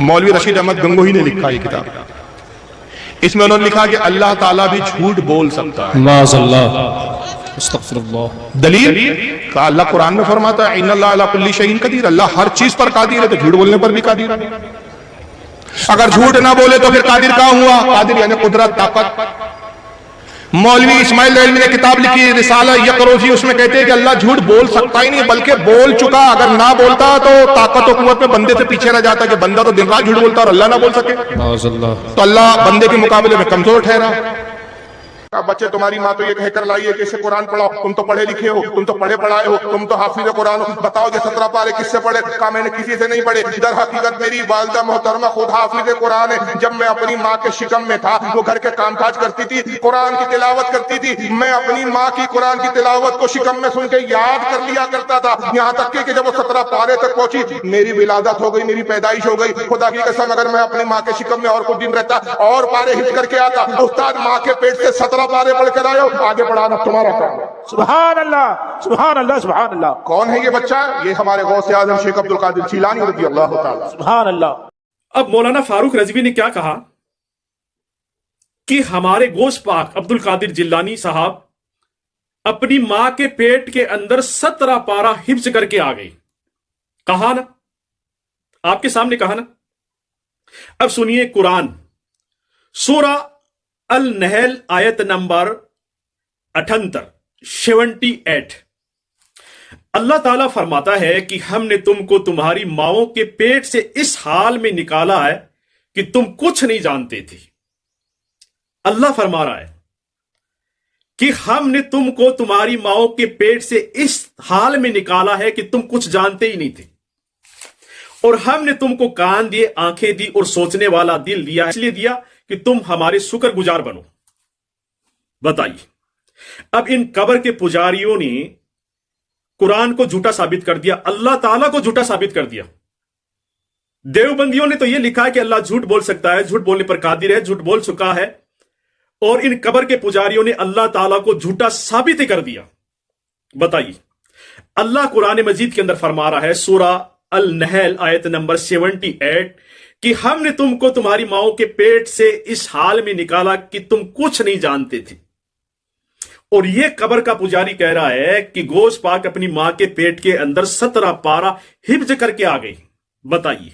مولوی رشید احمد گنگوہی نے لکھا یہ کتاب، اس میں انہوں نے لکھا کہ اللہ تعالیٰ بھی جھوٹ بول سکتا ہے۔ معاذ اللہ، استغفر اللہ۔ دلیل کہ اللہ قرآن میں فرماتا ہے ان اللہ علی کل شیء قدیر، اللہ ہر چیز پر قادر ہے، تو جھوٹ بولنے پر بھی قادر ہے۔ اگر جھوٹ نہ بولے تو پھر قادر کہاں ہوا؟ قادر یعنی قدرت، طاقت۔ مولوی اسماعیل علمی نے کتاب لکھی رسالہ یقروزی، اس میں کہتے ہیں کہ اللہ جھوٹ بول سکتا ہی نہیں بلکہ بول چکا، اگر نہ بولتا تو طاقت و قوت میں بندے سے پیچھے رہ جاتا کہ بندہ تو دن رات جھوٹ بولتا اور اللہ نہ بول سکے، معاذ اللہ۔ تو اللہ بندے کے مقابلے میں کمزور ٹھہرا۔ بچے تمہاری ماں تو یہ کہہ کر لائی ہے کہ اسے قرآن پڑھاؤ، تم تو پڑھے لکھے ہو، تم تو پڑھے پڑھائے ہو، تم تو حافظ قرآن ہو، بتاؤ یہ 17 پارے کس سے پڑھے؟ کہا میں نے کسی سے نہیں پڑھے، در حقیقت میری والدہ محترمہ خود حافظ قرآن ہے، جب میں اپنی ماں کے شکم میں تھا وہ گھر کے کام کاج کرتی تھی، قرآن کی تلاوت کرتی تھی، میں اپنی ماں کی قرآن کی تلاوت کو شکم میں سن کے یاد کر لیا کرتا تھا، یہاں تک کہ جب وہ 17 پارے تک پہنچی میری ولادت ہو گئی، میری پیدائش ہو گئی، خدا کی قسم اگر میں اپنی ماں کے شکم میں اور کچھ دن رہتا اور پارے حفظ کر کے آتا، استاد ماں کے پیٹ سے 17 پارے پڑھ کر آئے، آگے بڑھانا تمہارا کام ہے۔ سبحان اللہ، سبحان اللہ، سبحان اللہ۔ کون ہے یہ بچہ؟ یہ ہمارے غوث اعظم شیخ عبد القادر جیلانی رضی اللہ تعالیٰ۔ سبحان اللہ۔ اب مولانا فاروق رضوی نے کیا کہا کہ ہمارے غوث پاک عبد القادر جیلانی صاحب اپنی ماں کے پیٹ کے اندر 17 پارہ حفظ کر کے آ گئی، کہا نا، آپ کے سامنے کہا نا۔ اب سنیے قرآن سورہ النحل آیت نمبر 78 اللہ تعالیٰ فرماتا ہے کہ ہم نے تم کو تمہاری ماؤں کے پیٹ سے اس حال میں نکالا ہے کہ تم کچھ نہیں جانتے تھی۔ اللہ فرما رہا ہے کہ ہم نے تم کو تمہاری ماؤں کے پیٹ سے اس حال میں نکالا ہے کہ تم کچھ جانتے ہی نہیں تھے، اور ہم نے تم کو کان دیے، آنکھیں دی اور سوچنے والا دل دیا، اس لیے دیا کہ تم ہمارے شکر گزار بنو۔ بتائیے، اب ان قبر کے پجاریوں نے قرآن کو جھوٹا ثابت کر دیا، اللہ تعالیٰ کو جھوٹا ثابت کر دیا۔ دیوبندیوں نے تو یہ لکھا ہے کہ اللہ جھوٹ بول سکتا ہے، جھوٹ بولنے پر قادر ہے، جھوٹ بول چکا ہے، اور ان قبر کے پجاریوں نے اللہ تعالیٰ کو جھوٹا ثابت کر دیا۔ بتائیے، اللہ قرآن مجید کے اندر فرما رہا ہے سورہ النحل آیت نمبر 78 کہ ہم نے تم کو تمہاری ماؤں کے پیٹ سے اس حال میں نکالا کہ تم کچھ نہیں جانتے تھے، اور یہ قبر کا پجاری کہہ رہا ہے کہ غوث پاک اپنی ماں کے پیٹ کے اندر 17 پارہ حفظ کر کے آ گئی۔ بتائیے،